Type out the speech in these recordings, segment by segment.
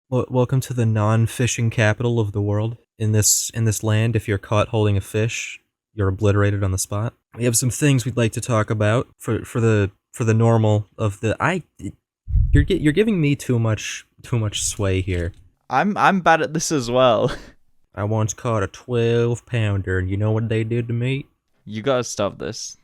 Welcome to the non-fishing capital of the world. In this land, if you're caught holding a fish, you're obliterated on the spot. We have some things we'd like to talk about for the normal of the I. You're giving me too much sway here. I'm bad at this as well. I once caught a 12-pounder, and you know what they did to me? You gotta stop this.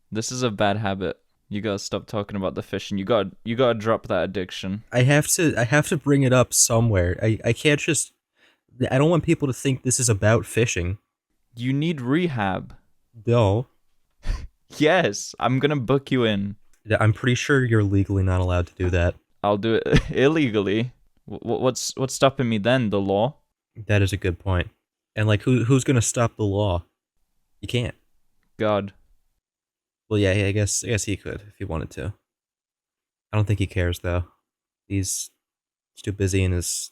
This is a bad habit. You gotta stop talking about the fishing. You gotta drop that addiction. I have to bring it up somewhere. I can't just. I don't want people to think this is about fishing. You need rehab. No, Yes, I'm gonna book you in. I'm pretty sure you're legally not allowed to do that. I'll do it illegally. What's stopping me then? The law? That is a good point. And like, who's gonna stop the law? You can't. God. Well, yeah, I guess he could if he wanted to. I don't think he cares though. He's too busy in his,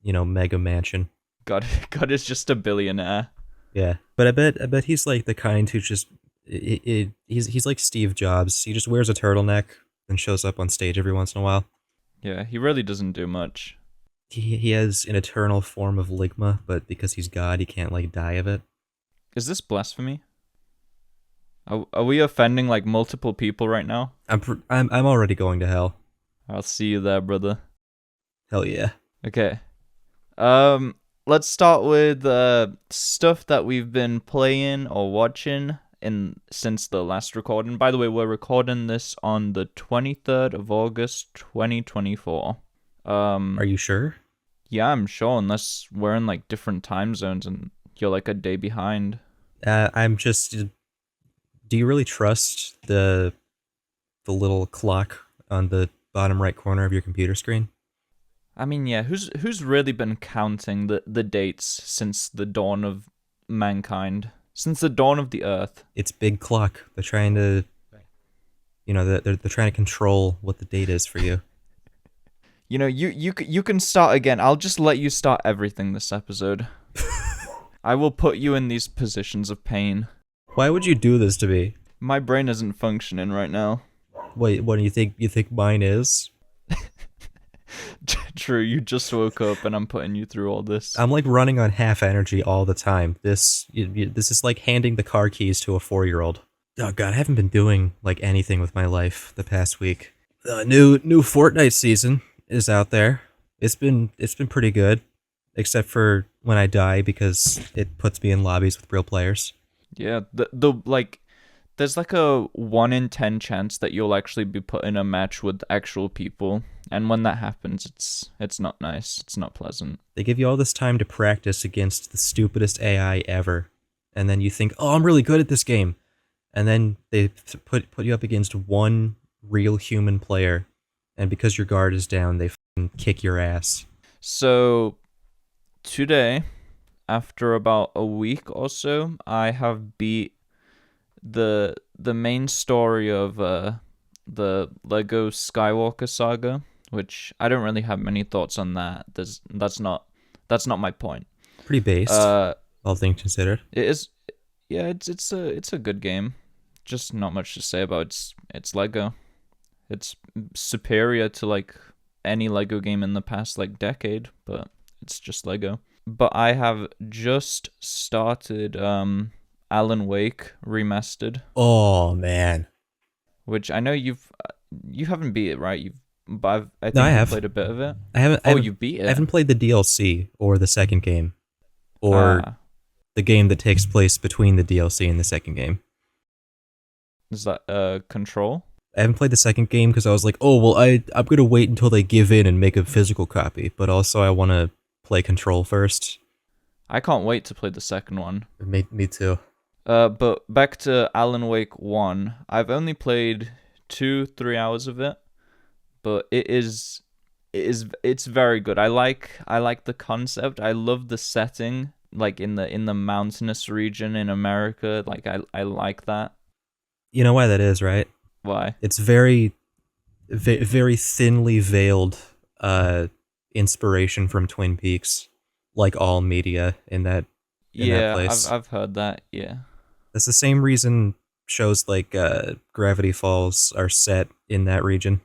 mega mansion. God. God is just a billionaire. Yeah, but I bet he's like the kind who just he's like Steve Jobs. He just wears a turtleneck and shows up on stage every once in a while. Yeah, he really doesn't do much. He has an eternal form of ligma, but because he's God, he can't like die of it. Is this blasphemy? Are we offending like multiple people right now? I'm already going to hell. I'll see you there, brother. Hell yeah. Okay. Let's start with stuff that we've been playing or watching in since the last recording. By the way, we're recording this on the 23rd of August, 2024. Are you sure? Yeah, I'm sure, unless we're in like different time zones and you're like a day behind. I'm just. Do you really trust the little clock on the bottom right corner of your computer screen? I mean, yeah, who's really been counting the dates since the dawn of mankind? Since the dawn of the earth? It's big clock. They're trying to, they're trying to control what the date is for you. You know, you can start again. I'll just let you start everything this episode. I will put you in these positions of pain. Why would you do this to me? My brain isn't functioning right now. Wait, what do you think? You think mine is? True, you just woke up and I'm putting you through all this. I'm like running on half energy all the time. This is like handing the car keys to a 4-year-old. Oh god, I haven't been doing like anything with my life the past week. The new Fortnite season is out there. It's been pretty good, except for when I die because it puts me in lobbies with real players. Yeah, the like there's like a 1 in 10 chance that you'll actually be put in a match with actual people, and when that happens, it's not nice. It's not pleasant. They give you all this time to practice against the stupidest AI ever, and then you think, "Oh, I'm really good at this game," and then they put you up against one real human player, and because your guard is down, they kick your ass. So today, after about a week or so, I have beat the main story of the Lego Skywalker saga, which I don't really have many thoughts on that. That's not my point. Pretty based, all things considered. It is, yeah, it's a good game. Just not much to say about it. It's Lego. It's superior to like any Lego game in the past like decade, but it's just Lego. But I have just started Alan Wake Remastered, Oh man, which I know you haven't beat it, right? But I no, think I you have. played a bit of it. I haven't. I Oh, haven't, you beat I it. haven't played the DLC or the second game, or Ah, the game that takes place between the DLC and the second game. is that Control? I haven't played the second game because I was like, oh well, I'm gonna wait until they give in and make a physical copy, but also I want to play Control first. I can't wait to play the second one. Me too. But back to Alan Wake 1. I've only played 2-3 hours of it, but it's very good. I like the concept. I love the setting, like in the mountainous region in America. Like I like that. You know why that is, right? Why? It's very thinly veiled inspiration from Twin Peaks, like all media in that Yeah, place. I've heard that. Yeah. That's the same reason shows like Gravity Falls are set in that region.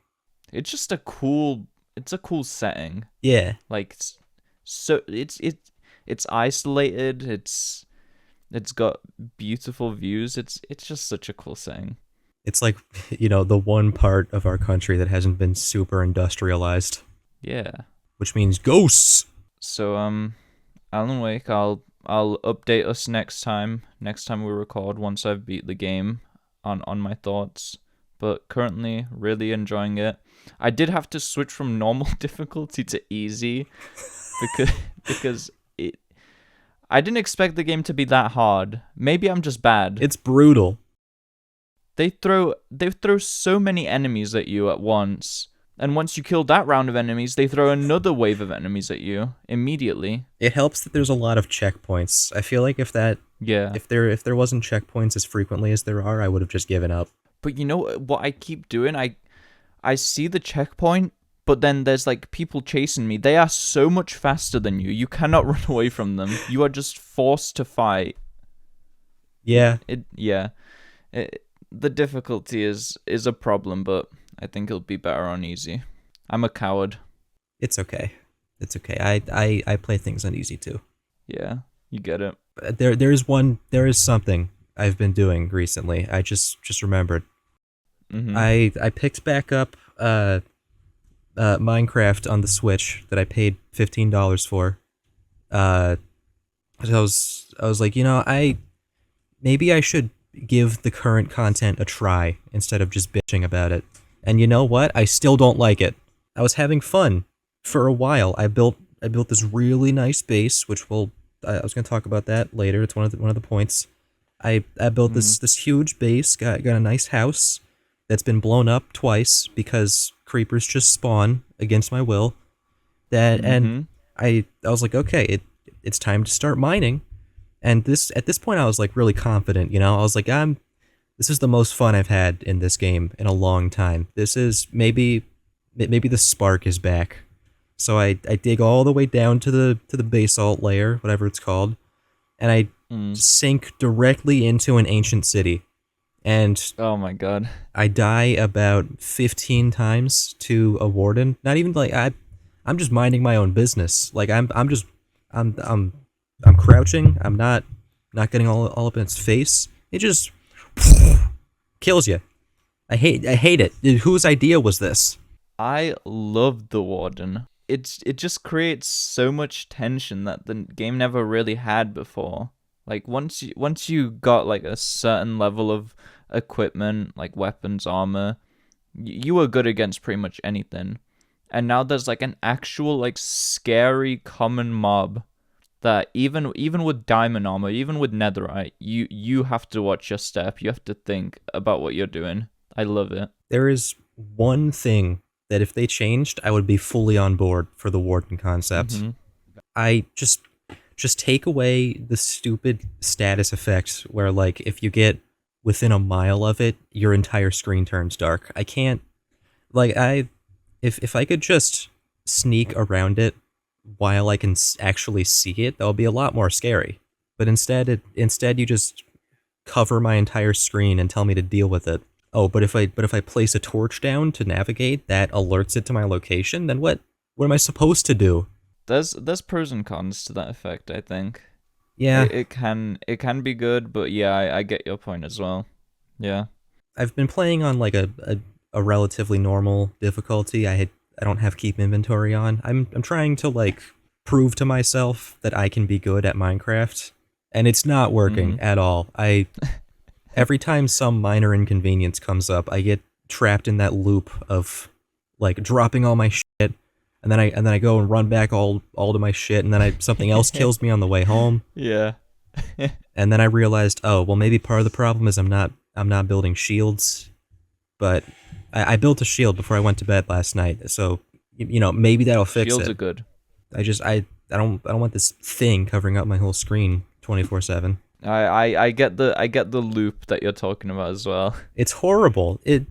It's just a cool it's a cool setting. Yeah. Like so it's isolated. It's got beautiful views. It's just such a cool setting. It's like, the one part of our country that hasn't been super industrialized, Yeah. which means ghosts. So Alan Wake, I'll update us next time. Next time we record, once I've beat the game, on my thoughts. But currently, really enjoying it. I did have to switch from normal difficulty to easy because I didn't expect the game to be that hard. Maybe I'm just bad. It's brutal. They throw so many enemies at you at once. And once you kill that round of enemies, they throw another wave of enemies at you immediately. It helps that there's a lot of checkpoints. I feel like if there wasn't checkpoints as frequently as there are, I would have just given up. But you know what I keep doing? I see the checkpoint, but then there's like people chasing me. They are so much faster than you. You cannot run away from them. You are just forced to fight. Yeah. The difficulty is a problem, but I think it'll be better on easy. I'm a coward. It's okay. It's okay. I play things on easy too. Yeah, you get it. There is something I've been doing recently. I just remembered. Mm-hmm. I picked back up Minecraft on the Switch that I paid $15 for. I was like, maybe I should give the current content a try instead of just bitching about it. And you know what? I still don't like it. I was having fun for a while. I built this really nice base, which I was going to talk about that later. It's one of the points. I built this huge base, got a nice house that's been blown up twice because creepers just spawn against my will. And I was like, okay, it's time to start mining. And at this point I was like really confident, I was like, this is the most fun I've had in this game in a long time. This is maybe the spark is back. So I dig all the way down to the basalt layer, whatever it's called, and I sink directly into an ancient city. And oh my god, I die about 15 times to a warden. Not even like I'm just minding my own business. Like I'm crouching. I'm not getting all up in its face. It just kills you. I hate it. Whose idea was this? I love the warden. It just creates so much tension that the game never really had before. Like once you got like a certain level of equipment, like weapons, armor, you were good against pretty much anything. And now there's like an actual like scary common mob that even with diamond armor, even with netherite, you have to watch your step. You have to think about what you're doing. I love it. There is one thing that if they changed, I would be fully on board for the warden concept. Mm-hmm. I just take away the stupid status effect where like if you get within a mile of it, your entire screen turns dark. I can't like if I could just sneak around it while I can actually see it, that'll be a lot more scary. But instead you just cover my entire screen and tell me to deal with it. Oh, but if I place a torch down to navigate, that alerts it to my location, then what am I supposed to do? There's pros and cons to that effect, I think. Yeah. It can be good, but yeah, I get your point as well. Yeah. I've been playing on like a relatively normal difficulty. I don't have keep inventory on. I'm trying to like prove to myself that I can be good at Minecraft, and it's not working at all. Every time some minor inconvenience comes up, I get trapped in that loop of like dropping all my shit, and then I go and run back all to my shit, and then something else kills me on the way home. Yeah. And then I realized, oh well, maybe part of the problem is I'm not building shields, but I built a shield before I went to bed last night, so maybe that'll fix it. Shields are good. I don't want this thing covering up my whole screen 24/7. I get the loop that you're talking about as well. It's horrible. It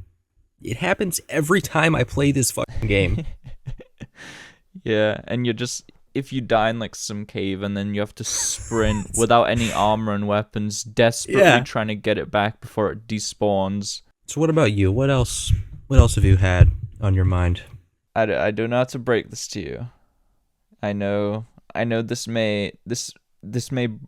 happens every time I play this fucking game. Yeah, and you're just if you die in like some cave and then you have to sprint without any armor and weapons, desperately trying to get it back before it despawns. So what about you? What else have you had on your mind? I don't know how to break this to you. I know this may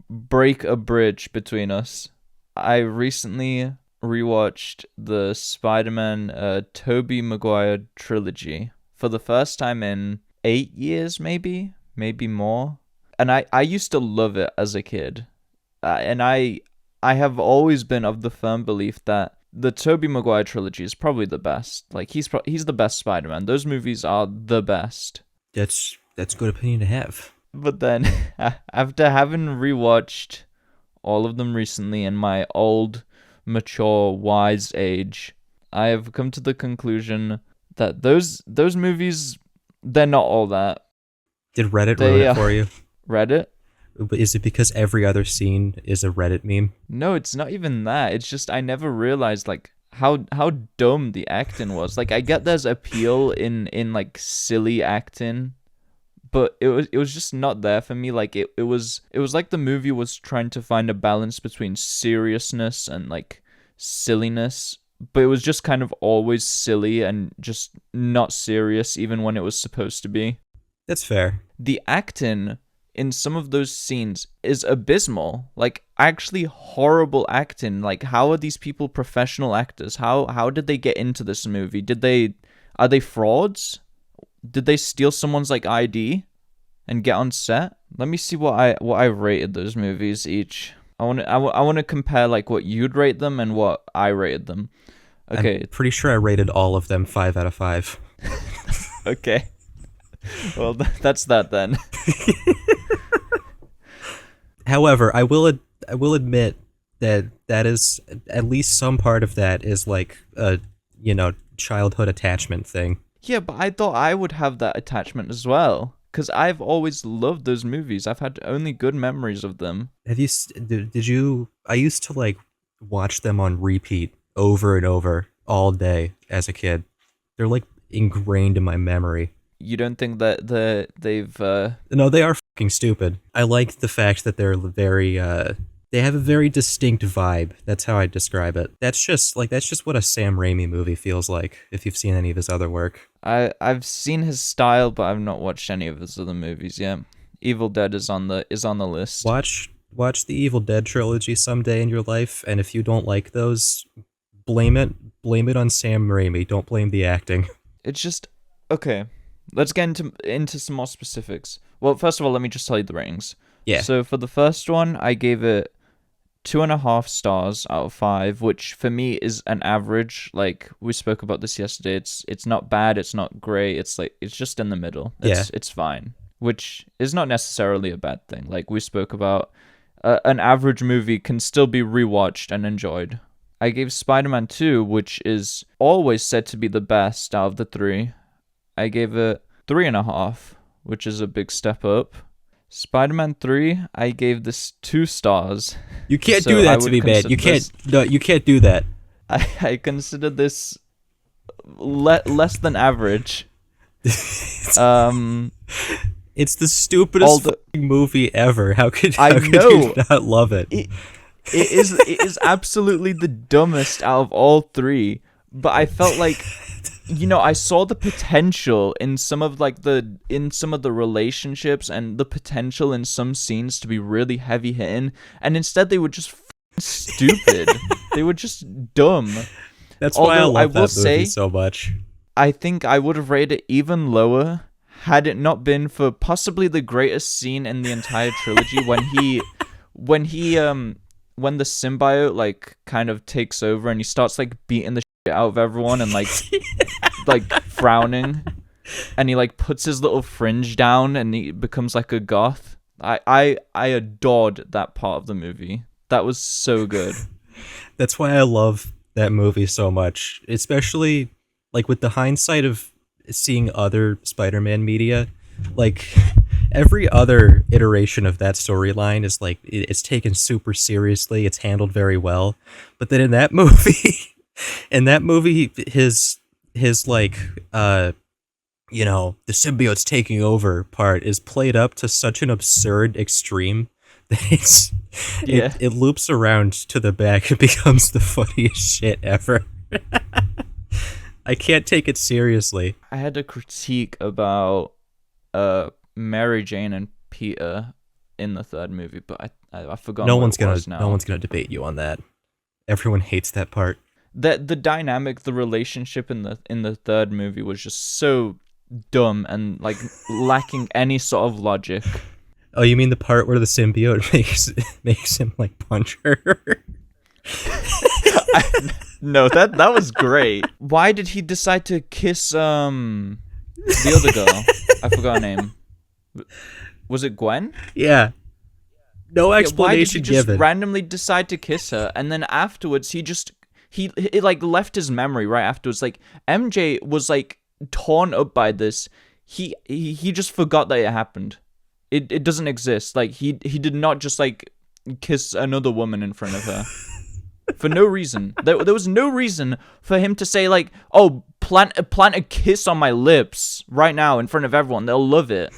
break a bridge between us. I recently rewatched the Spider-Man Tobey Maguire trilogy for the first time in 8 years, maybe more. And I used to love it as a kid. And I have always been of the firm belief that the Tobey Maguire trilogy is probably the best. Like he's the best Spider-Man. Those movies are the best. That's a good opinion to have. But then after having rewatched all of them recently in my old, mature, wise age, I have come to the conclusion that those movies, they're not all that. Did Reddit ruin it for you? Reddit? Is it because every other scene is a Reddit meme? No, it's not even that. It's just I never realized like how dumb the acting was. Like I get there's appeal in like silly acting, but it was just not there for me. Like it was like the movie was trying to find a balance between seriousness and like silliness, but it was just kind of always silly and just not serious even when it was supposed to be. That's fair. The acting in some of those scenes is abysmal. Like actually horrible acting. Like how are these people professional actors? How did they get into this movie? Are they frauds? Did they steal someone's like ID and get on set? Let me see what I rated those movies each. I want to compare like what you'd rate them and what I rated them. Okay. I'm pretty sure I rated all of them 5 out of 5. Okay. Well, that's that then. However, I will admit that is at least some part of that is like a childhood attachment thing. Yeah, but I thought I would have that attachment as well because I've always loved those movies. I've had only good memories of them. Did you? I used to like watch them on repeat over and over all day as a kid. They're like ingrained in my memory. You don't think that they've No, they are fucking stupid. I like the fact that they're very they have a very distinct vibe. That's how I describe it. That's just what a Sam Raimi movie feels like if you've seen any of his other work. I've seen his style, but I've not watched any of his other movies yet. Evil Dead is on the list. Watch the Evil Dead trilogy someday in your life, and if you don't like those, blame it on Sam Raimi. Don't blame the acting. It's just okay. Let's get into some more specifics. Well, first of all, let me just tell you the ratings. Yeah. So for the first one, I gave it 2.5 stars out of 5, which for me is an average. Like we spoke about this yesterday. It's not bad. It's not great. It's like it's just in the middle. It's fine, which is not necessarily a bad thing. Like we spoke about, an average movie can still be rewatched and enjoyed. I gave Spider-Man 2, which is always said to be the best out of the 3. I gave it 3.5, which is a big step up. Spider-Man 3, I gave this 2 stars. You can't do that to me, man. You can't do that. I consider this less than average. It's the stupidest fucking movie ever. How could you not love it? It is absolutely the dumbest out of all 3. But I felt like, I saw the potential in some of the relationships and the potential in some scenes to be really heavy hitting, and instead they were just stupid. They were just dumb. That's why I love that movie so much. I think I would have rated it even lower had it not been for possibly the greatest scene in the entire trilogy when the symbiote like kind of takes over and he starts like beating the shit out of everyone and like like frowning, and he like puts his little fringe down and he becomes like a goth. I adored that part of the movie. That was so good. That's why I love that movie so much, especially like with the hindsight of seeing other Spider-Man media. Like every other iteration of that storyline is like it's taken super seriously, it's handled very well, but then in that movie his like the symbiote's taking over part is played up to such an absurd extreme that it loops around to the back and becomes the funniest shit ever. I can't take it seriously. I had a critique about Mary Jane and Peter in the third movie, but I've forgotten what it was now. No one's gonna debate you on that. Everyone hates that part. The dynamic, the relationship in the third movie was just so dumb and like lacking any sort of logic. Oh, you mean the part where the symbiote makes him like punch her? No, that was great. Why did he decide to kiss the other girl? I forgot her name. Was it Gwen? Yeah. No explanation why did he just given. randomly decide to kiss her, and then afterwards he like left his memory right afterwards. Like MJ was like torn up by this. He just forgot that it happened. It doesn't exist. Like he did not just like kiss another woman in front of her. For no reason. There was no reason for him to say like, "Oh, plant a kiss on my lips right now in front of everyone. They'll love it."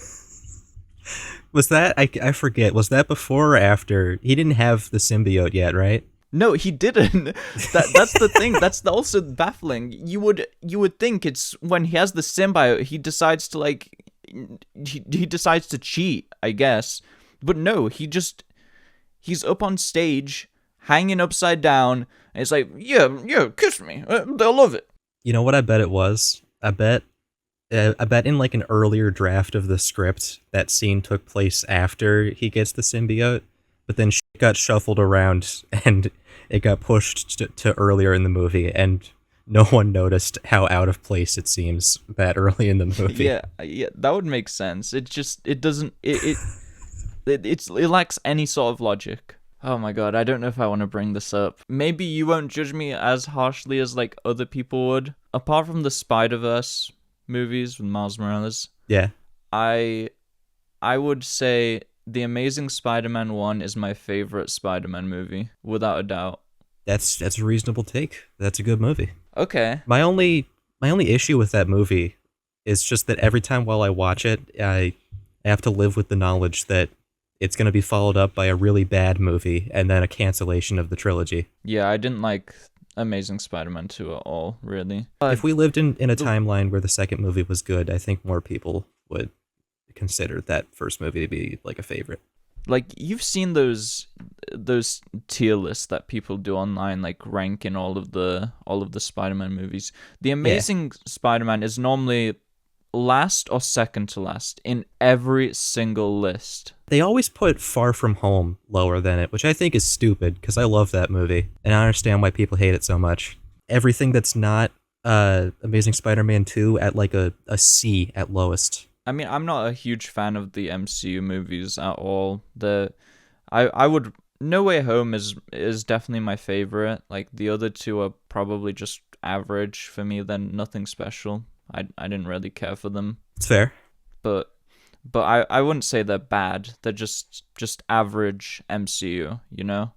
Was that I forget? Was that before or after? He didn't have the symbiote yet, right? No, he didn't. That's the thing. That's also baffling. You would think it's when he has the symbiote, he decides to like he decides to cheat, I guess. But no, he's up on stage hanging upside down, and it's like, yeah, kiss me. They'll love it. You know what I bet it was? I bet in like an earlier draft of the script, that scene took place after he gets the symbiote, but then shit got shuffled around and it got pushed to earlier in the movie, and no one noticed how out of place it seems that early in the movie. Yeah, that would make sense. It doesn't it lacks any sort of logic. Oh my god, I don't know if I want to bring this up. Maybe you won't judge me as harshly as like other people would. Apart from the Spider-Verse movies with Miles Morales, Yeah. I would say The Amazing Spider-Man 1 is my favorite Spider-Man movie, without a doubt. That's a reasonable take. That's a good movie. Okay. My only issue with that movie is just that every time while I watch it, I have to live with the knowledge that it's going to be followed up by a really bad movie and then a cancellation of the trilogy. Yeah, I didn't like Amazing Spider-Man 2 at all, really. If we lived in a timeline where the second movie was good, I think more people would consider that first movie to be like a favorite. Like, you've seen those tier lists that people do online, like ranking all of the Spider-Man movies. The Amazing Spider-Man is normally last or second to last in every single list. They always put Far From Home lower than it, which I think is stupid because I love that movie and I understand why people hate it so much. Everything that's not Amazing Spider-Man 2 at like a C at lowest. I mean, I'm not a huge fan of the MCU movies at all. I would No Way Home is definitely my favorite. Like the other two are probably just average for me. Then nothing special. I didn't really care for them. It's fair. But I wouldn't say they're bad. They're just average MCU, you know?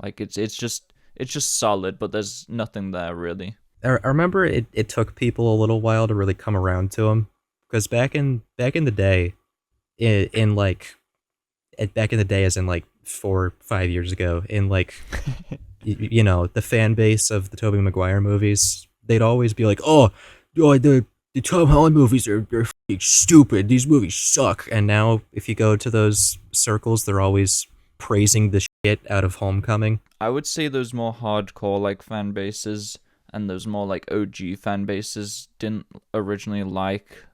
Like it's just solid, but there's nothing there really. I remember it took people a little while to really come around to them, because back in the day, back in the day as in like 4 or 5 years ago, in like you know, the fan base of the Tobey Maguire movies, they'd always be like, oh the Tom Holland movies are f***ing stupid. These movies suck. And now, if you go to those circles, they're always praising the shit out of Homecoming. I would say those more hardcore like fan bases and those more like OG fan bases didn't originally like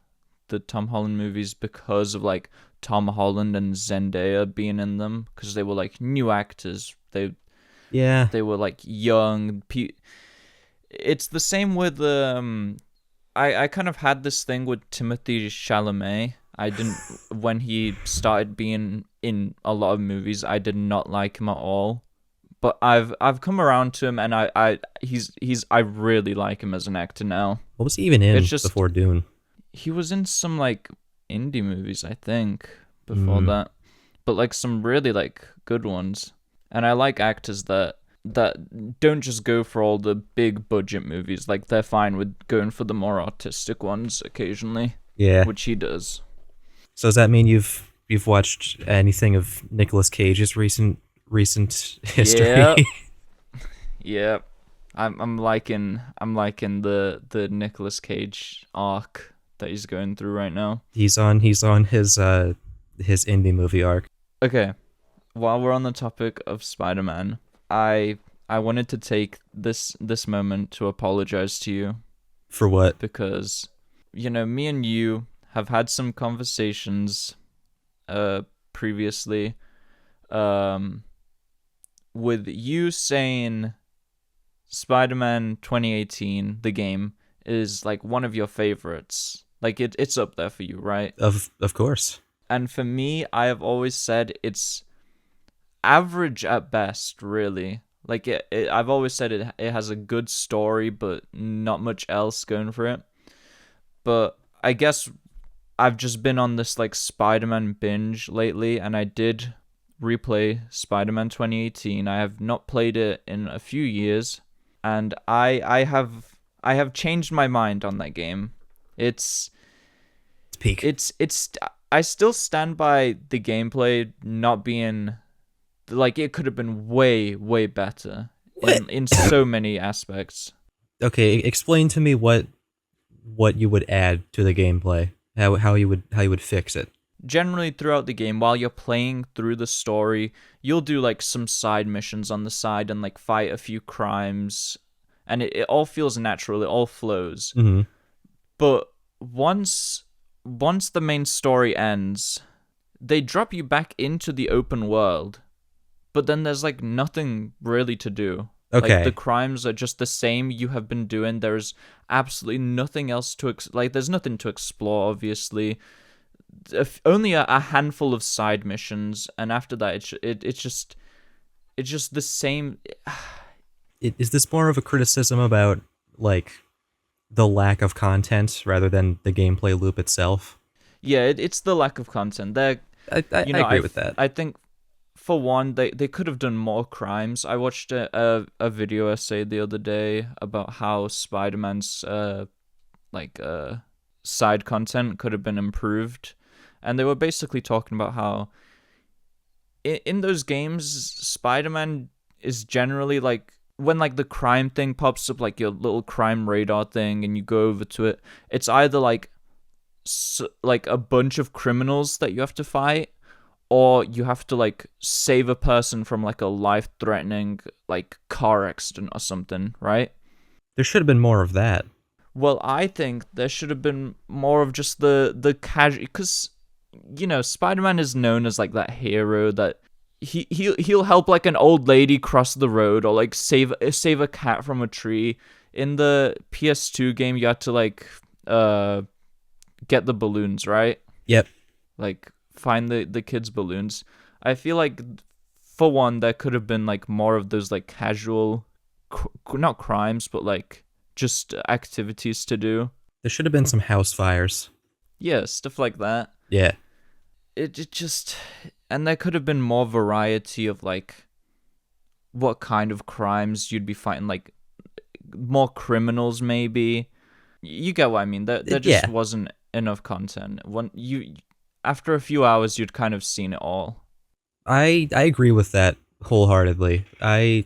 the Tom Holland movies because of like Tom Holland and Zendaya being in them, because they were like new actors. They were like young. It's the same with I kind of had this thing with Timothée Chalamet. When he started being in a lot of movies, I did not like him at all. But I've come around to him, and I really like him as an actor now. What was he even in before Dune? He was in some like indie movies, I think, before that. But like some really like good ones. And I like actors that don't just go for all the big budget movies. Like they're fine with going for the more artistic ones occasionally. Yeah. Which he does. So does that mean you've watched anything of Nicolas Cage's recent history? Yep. I'm liking the Nicolas Cage arc that he's going through right now. He's on his indie movie arc. Okay, while we're on the topic of Spider-Man, I I wanted to take this moment to apologize to you For what? because me and you have had some conversations uh previously um with you saying Spider-Man 2018 the game is like one of your favorites. Like it's up there for you, right? Of course. And for me, I have always said it's average at best, really. Like I've always said it has a good story, but not much else going for it. But I guess I've just been on this like Spider-Man binge lately, and I did replay Spider-Man 2018. I have not played it in a few years, and I have changed my mind on that game. It's It's peak. it's I still stand by the gameplay not being like it could have been way better What? in so many aspects. Okay, explain to me what you would add to the gameplay. How you would fix it. Generally throughout the game, while you're playing through the story, you'll do like some side missions on the side and like fight a few crimes, and it all feels natural, it all flows. Mm-hmm. But once the main story ends, they drop you back into the open world, but then there's like nothing really to do. Okay. Like the crimes are just the same you have been doing. There's absolutely nothing else to like. There's nothing to explore. Obviously, only a handful of side missions, and after that, it's just the same. Is this more of a criticism about like the lack of content rather than the gameplay loop itself? Yeah, it's the lack of content. I agree with that. I think for one, they could have done more crimes. I watched a video essay the other day about how Spider-Man's like side content could have been improved, and they were basically talking about how in those games Spider-Man is generally like when like the crime thing pops up, like your little crime radar thing, and you go over to it, it's either like like a bunch of criminals that you have to fight, or you have to like save a person from like a life-threatening like car accident or something, right? There should have been more of that. Well, I think there should have been more of just the casual, because Spider-Man is known as like that hero that he'll help like an old lady cross the road, or like save a cat from a tree. In the PS2 game, you had to like get the balloons, right? Yep. Like find the kids' balloons. I feel like for one, there could have been like more of those like casual, not crimes, but like just activities to do. There should have been some house fires. Yeah, stuff like that. Yeah. It just, and there could have been more variety of like what kind of crimes you'd be fighting, like more criminals maybe. You get what I mean? There just Yeah. wasn't enough content. After a few hours, you'd kind of seen it all. I agree with that wholeheartedly. I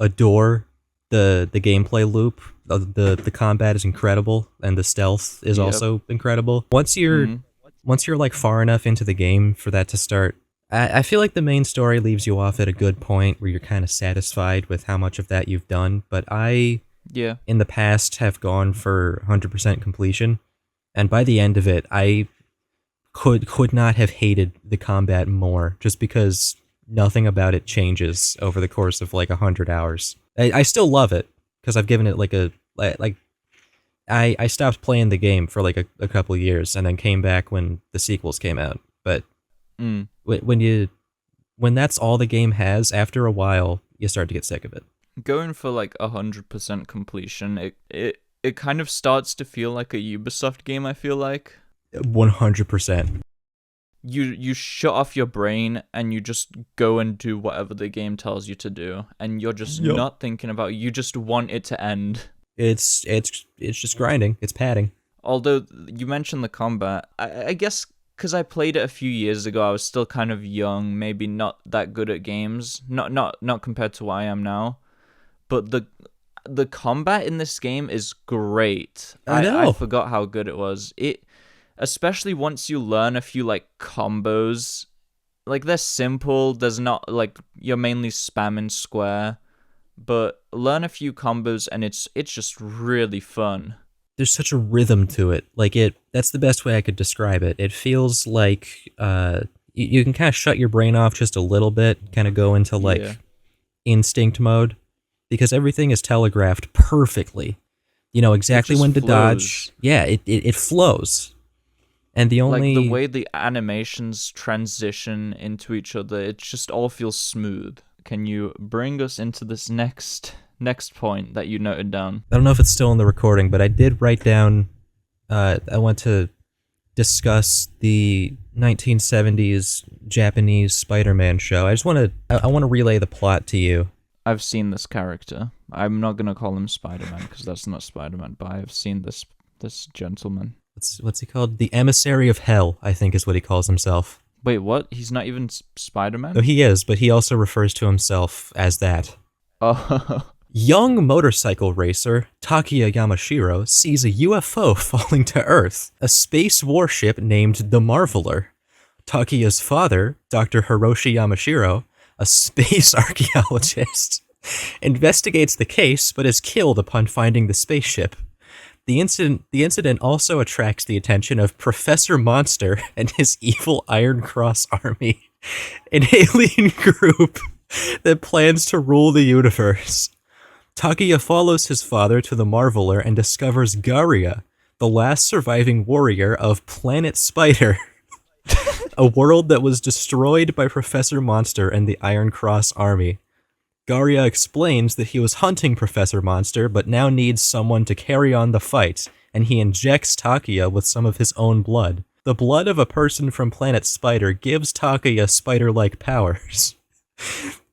adore the gameplay loop. The combat is incredible, and the stealth is Yep. also incredible. Once you're like far enough into the game for that to start, I feel like the main story leaves you off at a good point where you're kind of satisfied with how much of that you've done. But I, Yeah. in the past, have gone for 100% completion, and by the end of it, I could not have hated the combat more, just because nothing about it changes over the course of like 100 hours. I still love it because I've given it like I stopped playing the game for like a couple of years and then came back when the sequels came out. But Mm. when that's all the game has, after a while you start to get sick of it. Going for like 100% completion, it kind of starts to feel like a Ubisoft game. I feel like 100%. you shut off your brain and you just go and do whatever the game tells you to do, and you're just Yep. not thinking about it. You just want it to end. It's just grinding. It's padding. Although you mentioned the combat, I guess because I played it a few years ago, I was still kind of young, maybe not that good at games, not compared to what I am now. but the combat in this game is great. I I know. forgot how good it was. It, especially once you learn a few like combos, like they're simple. There's not like you're mainly spamming square, but learn a few combos and it's just really fun. There's such a rhythm to it. Like that's the best way I could describe it. It feels like you can kind of shut your brain off just a little bit, kind of go into Yeah, like instinct mode because everything is telegraphed perfectly. You know it exactly just when to dodge. flows. Yeah, it flows. And the Like the only way the animations transition into each other, it just all feels smooth. Can you bring us into this next point that you noted down? I don't know if it's still in the recording, but I did write down I want to discuss the 1970s Japanese Spider-Man show. I want to relay the plot to you. I've seen this character. I'm not gonna call him Spider-Man because that's not Spider-Man, but I've seen this gentleman. What's he called? The Emissary of Hell, I think is what he calls himself. Wait, what? He's not even Oh, Spider-Man? he is, but he also refers to himself as that. Oh, Young motorcycle racer Takiya Yamashiro sees a UFO falling to Earth, a space warship named the Marveler. Takiya's father, Dr. Hiroshi Yamashiro, a space archaeologist, investigates the case but is killed upon finding the spaceship. The incident also attracts the attention of Professor Monster and his evil Iron Cross army, an alien group that plans to rule the universe. Takuya follows his father to the Marveler and discovers Garia, the last surviving warrior of Planet Spider, a world that was destroyed by Professor Monster and the Iron Cross army. Garia explains that he was hunting Professor Monster, but now needs someone to carry on the fight, and he injects Takuya with some of his own blood. The blood of a person from Planet Spider gives Takuya spider-like powers.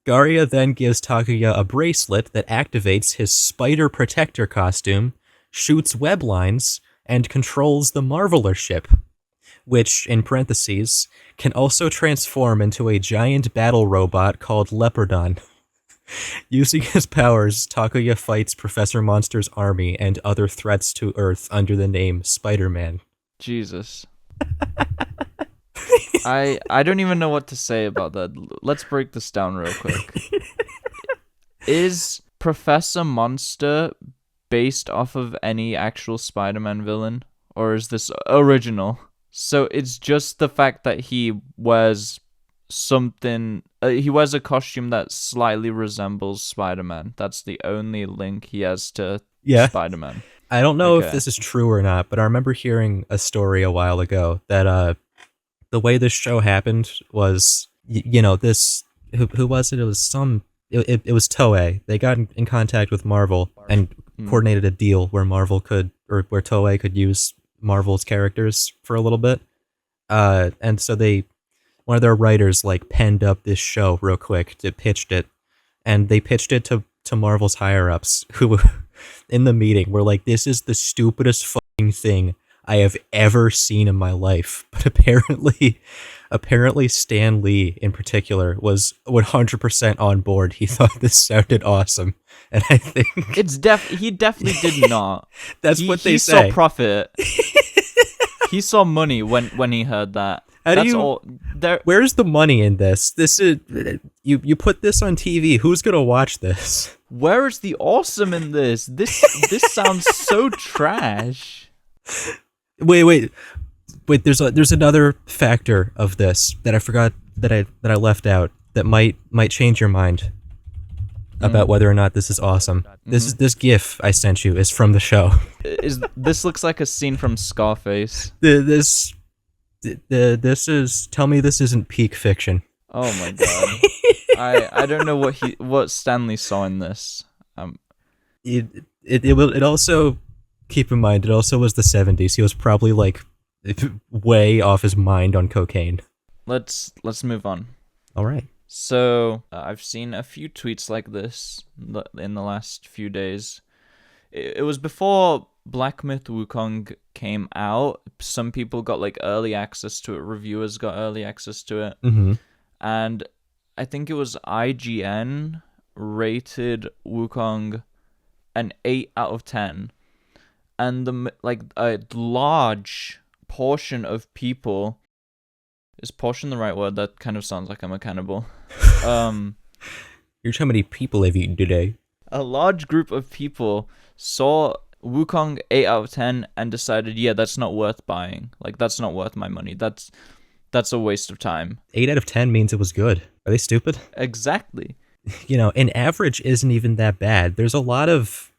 Garia then gives Takuya a bracelet that activates his spider protector costume, shoots web lines, and controls the Marveler ship, which, in parentheses, can also transform into a giant battle robot called Leopardon. Using his powers, Takuya fights Professor Monster's army and other threats to Earth under the name Spider-Man. Jesus. I don't even know what to say about that. Let's break this down real quick. Is Professor Monster based off of any actual Spider-Man villain, or is this original? So it's just the fact that he wears something. He wears a costume that slightly resembles Spider-Man. That's the only link he has to Yeah. Spider-Man. I don't know if Okay. this is true or not, but I remember hearing a story a while ago that the way this show happened was this who was it? It was it was Toei. They got in contact with Marvel and coordinated a deal where where Toei could use Marvel's characters for a little bit. And so one of their writers like penned up this show real quick to pitched it, and they pitched it to Marvel's higher ups who in the meeting were like, "This is the stupidest fucking thing I have ever seen in my life." But apparently Stan Lee in particular was 100% on board. He thought this sounded awesome, and I think He definitely did not. that's what they he say. saw profit. He saw money when he heard that. How do That's you- all. There, Where's the money in this? This is you put this on TV. Who's gonna watch this? where is the awesome in this? This sounds so trash. Wait. There's another factor of this that I forgot that I left out that might change your mind about whether or not this is awesome. This GIF I sent you is from the show. This looks like a scene from Scarface? This is tell me this isn't peak fiction. Oh my god. I don't know what Stanley saw in this. It also, keep in mind, it also was the 70s. He was probably like way off his mind on cocaine. Let's move on. All right. So I've seen a few tweets like this in the last few days. It was before Black Myth Wukong came out. Some people got like early access to it. Reviewers got early access to it. Mm-hmm. And I think it was IGN rated Wukong an 8 out of 10, and a large portion of people, is portion the right word? That kind of sounds like I'm a cannibal. Here's how many people I've eaten today. A large group of people saw Wukong 8 out of 10 and decided, yeah, that's not worth buying. Like, that's not worth my money. That's a waste of time. 8 out of 10 means it was good. Are they stupid? Exactly. You know, an average isn't even that bad. There's a lot of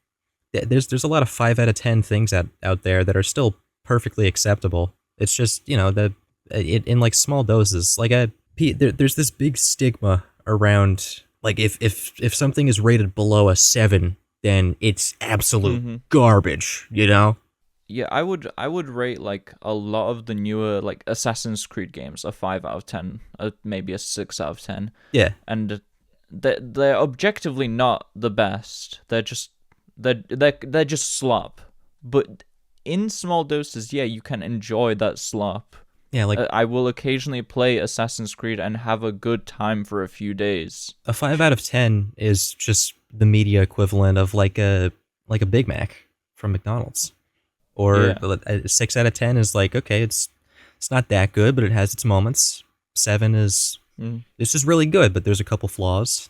5 out of 10 things out there that are still perfectly acceptable. It's just, you know, in like small doses. Like there's this big stigma around, like, if something is rated below a 7, then it's absolute garbage, you know? Yeah, I would rate like a lot of the newer like Assassin's Creed games a 5 out of 10, maybe a 6 out of 10. Yeah. And they're objectively not the best. They're just slop. But in small doses, yeah, you can enjoy that slop. Yeah, like I will occasionally play Assassin's Creed and have a good time for a few days. a 5 out of 10 is just the media equivalent of like a Big Mac from McDonald's. Or a 6 out of 10 is like, okay, it's not that good, but it has its moments. 7 is it's just really good, but there's a couple flaws.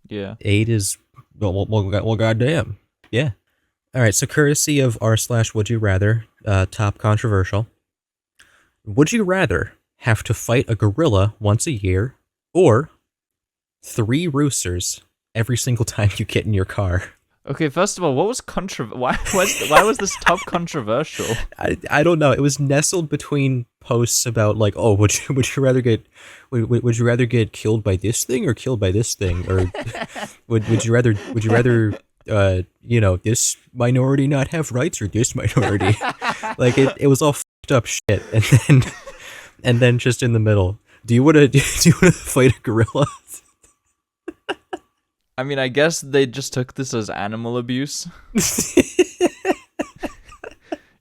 Yeah. 8 is well goddamn. Yeah. All right, so courtesy of r/would you rather, top controversial. Would you rather have to fight a gorilla once a year, or 3 roosters every single time you get in your car? Okay, first of all, what was why was this top controversial? I don't know. It was nestled between posts about like, oh, would you rather get killed by this thing or killed by this thing, or would you rather you know, this minority not have rights or this minority? Like it was all fucked up shit, and then just in the middle, do you want to fight a gorilla? I mean, I guess they just took this as animal abuse.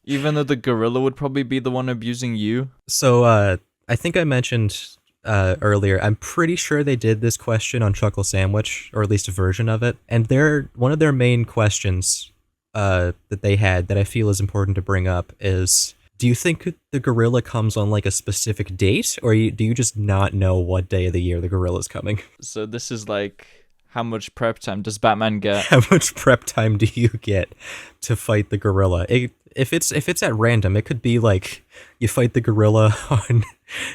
Even though the gorilla would probably be the one abusing you. So, I think I mentioned earlier, I'm pretty sure they did this question on Chuckle Sandwich, or at least a version of it. And one of their main questions that they had that I feel is important to bring up is, do you think the gorilla comes on like a specific date, or do you just not know what day of the year the gorilla's coming? So this is like, how much prep time does Batman get? How much prep time do you get to fight the gorilla? If it's at random, it could be like you fight the gorilla on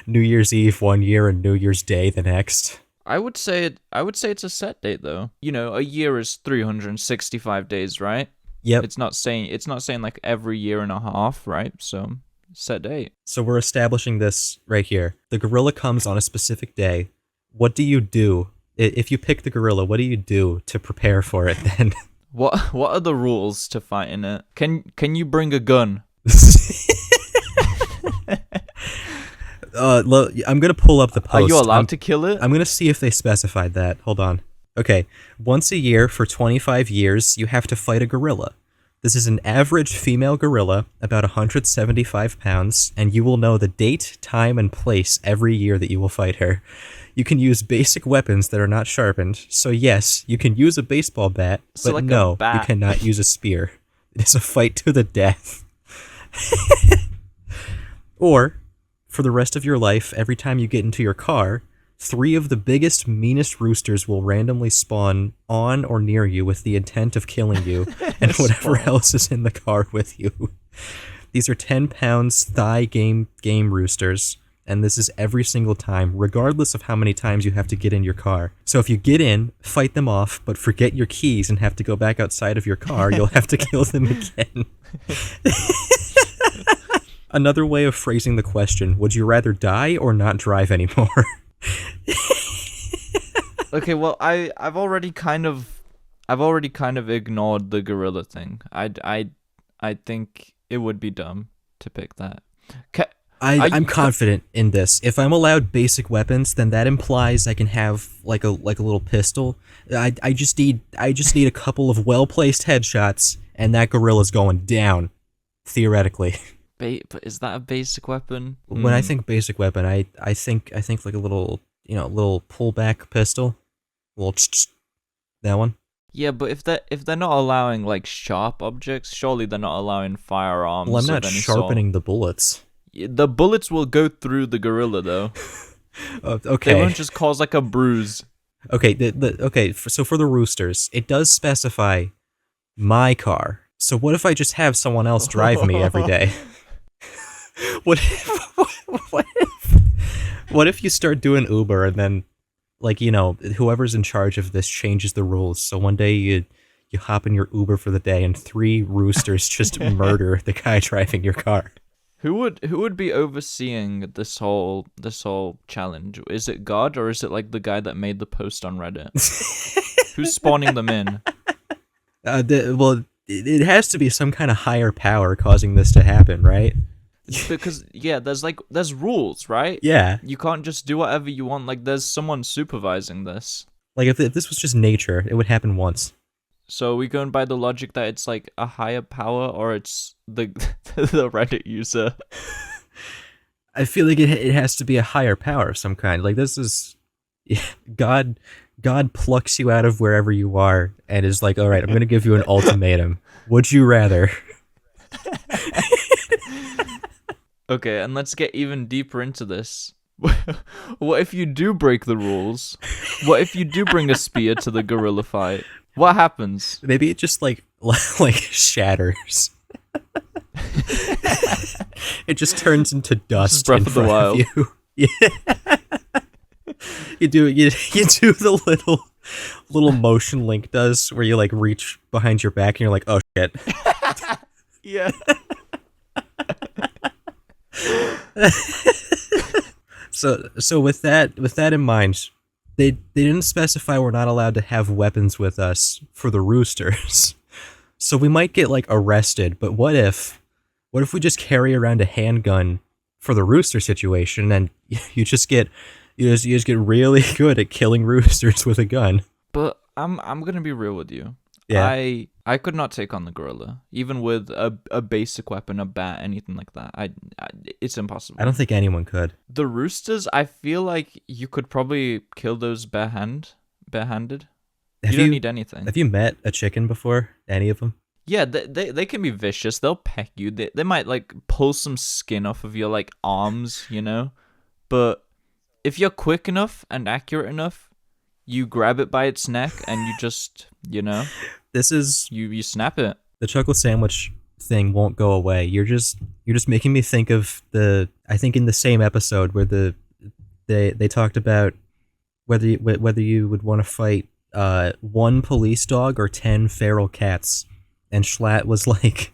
New Year's Eve one year and New Year's Day the next. I would say it's a set date though. You know, a year is 365 days, right? Yep. It's not saying like every year and a half, right? So set date. So we're establishing this right here. The gorilla comes on a specific day. What do you do? If you pick the gorilla, what do you do to prepare for it then? What are the rules to fighting it? Can you bring a gun? I'm gonna pull up the post. Are you allowed to kill it? I'm gonna see if they specified that. Hold on. Okay, once a year for 25 years, you have to fight a gorilla. This is an average female gorilla, about 175 pounds, and you will know the date, time, and place every year that you will fight her. You can use basic weapons that are not sharpened. So yes, you can use a baseball bat, So but like a no, bat. you cannot use a spear. It is a fight to the death. Or, for the rest of your life, every time you get into your car, 3 of the biggest, meanest roosters will randomly spawn on or near you with the intent of killing you and whatever else is in the car with you. These are 10 pounds thigh game roosters, and this is every single time, regardless of how many times you have to get in your car. So if you get in, fight them off, but forget your keys and have to go back outside of your car, you'll have to kill them again. Another way of phrasing the question, would you rather die or not drive anymore? Okay, well, I've already kind of ignored the gorilla thing. I think it would be dumb to pick that. I'm confident in this. If I'm allowed basic weapons, then that implies I can have like a little pistol. I just need a couple of well-placed headshots, and that gorilla's going down, theoretically. But is that a basic weapon? When I think basic weapon, I think like a little pullback pistol, a little That one? Yeah, but if they're not allowing like sharp objects, surely they're not allowing firearms Well, I'm of not any sort. sharpening the bullets. The bullets will go through the gorilla though. They Okay. won't just cause like a bruise. Okay, so for the roosters, it does specify my car. So what if I just have someone else drive me every day? What if, what if you start doing Uber and then, like, you know, whoever's in charge of this changes the rules. So one day you hop in your Uber for the day and 3 roosters just murder the guy driving your car. Who would be overseeing this whole challenge? Is it God or is it like the guy that made the post on Reddit? Who's spawning them in? Well, it has to be some kind of higher power causing this to happen, right? Because yeah, there's rules, right? Yeah. You can't just do whatever you want. Like there's someone supervising this. Like if this was just nature, it would happen once. So are we going by the logic that it's like a higher power or it's the the Reddit user? I feel like it has to be a higher power of some kind. Like this is God plucks you out of wherever you are and is like, "All right, I'm going to give you an ultimatum. Would you rather?" Okay, and let's get even deeper into this. What if you do break the rules? What if you do bring a spear to the gorilla fight? What happens? Maybe it just like shatters. It just turns into dust Breath in of the front Wild. of you. Yeah. You do the little motion Link does where you like reach behind your back and you're like, "Oh shit." Yeah. So with that in mind, they didn't specify we're not allowed to have weapons with us for the roosters. So we might get like arrested, but what if we just carry around a handgun for the rooster situation and you just get really good at killing roosters with a gun? But I'm gonna be real with you. Yeah. I could not take on the gorilla, even with a basic weapon, a bat, anything like that. It's impossible. I don't think anyone could. The roosters, I feel like you could probably kill those barehanded. You don't need anything. Have you met a chicken before? Any of them? Yeah, they can be vicious. They'll peck you. They might like pull some skin off of your like arms, you know. But if you're quick enough and accurate enough, you grab it by its neck and you just, you know, This is you snap it. the chocolate sandwich thing won't go away. You're just making me think of I think in the same episode where they talked about whether you would want to fight 1 police dog or 10 feral cats, and Schlatt was like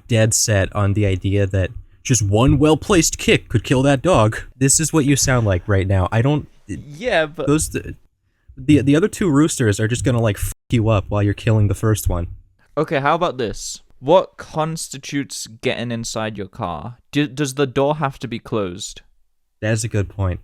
dead set on the idea that just 1 well-placed kick could kill that dog. This is what you sound like right now. I don't. Yeah, but The other 2 roosters are just gonna like fuck you up while you're killing the first one. okay, how about this? What constitutes getting inside your car? Does the door have to be closed? That's a good point.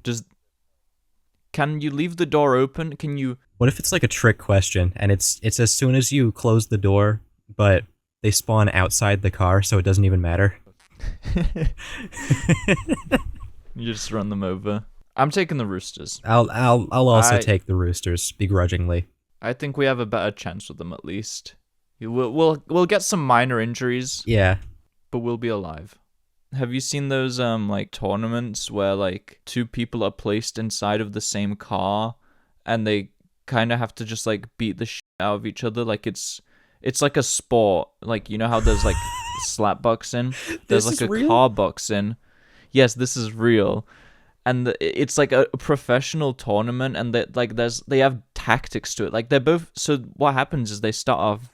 Can you leave the door open? Can you? What if it's like a trick question and it's as soon as you close the door, but they spawn outside the car, so it doesn't even matter? You just run them over. I'm taking the roosters. I'll also take the roosters begrudgingly. I think we have a better chance with them at least. We'll get some minor injuries, Yeah. but we'll be alive. Have you seen those like tournaments where like 2 people are placed inside of the same car and they kind of have to just like beat the shit out of each other? Like it's like a sport. Like you know how there's like slap boxing? There's This like is a real? car boxing. Yes, this is real. And it's like a professional tournament, and they have tactics to it. Like they're both. So what happens is they start off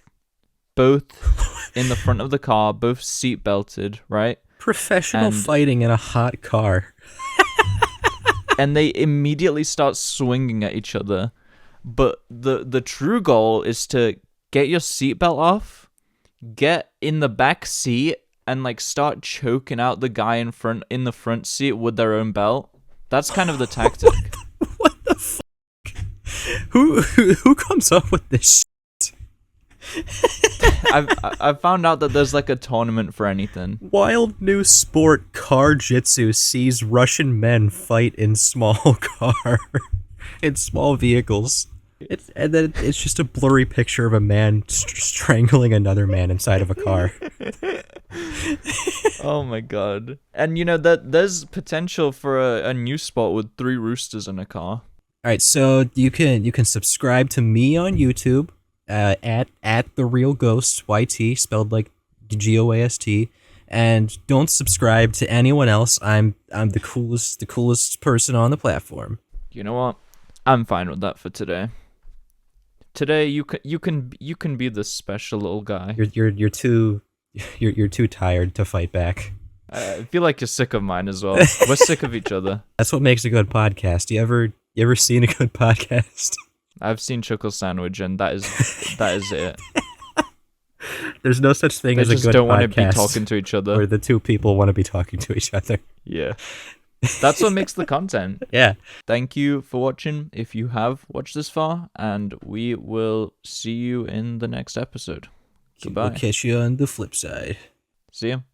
both in the front of the car, both seat belted, right? Professional And- fighting in a hot car. And they immediately start swinging at each other. But the true goal is to get your seatbelt off, get in the back seat, and like start choking out the guy in the front seat with their own belt. That's kind of the tactic. What the fuck? Who comes up with this shit? I've found out that there's like a tournament for anything. Wild new sport CAR-JITSU sees Russian men fight in small vehicles. And then it's just a blurry picture of a man strangling another man inside of a car. Oh my god. And you know that there's potential for a new spot with 3 roosters in a car. All right, so you can subscribe to me on YouTube at the real ghost YT, spelled like GOAST, and don't subscribe to anyone else. I'm the coolest person on the platform. You know what? I'm fine with that for today. Today you can be the special little guy. You're too tired to fight back. I feel like you're sick of mine as well. We're sick of each other. That's what makes a good podcast. You ever seen a good podcast? I've seen Chuckle Sandwich, and that is it. There's no such thing They as a just good don't want to podcast be talking to each other. where the two people want to be talking to each other. Yeah. That's what makes the content. Yeah. Thank you for watching if you have watched this far, and we will see you in the next episode. Goodbye. We'll catch you on the flip side. See ya.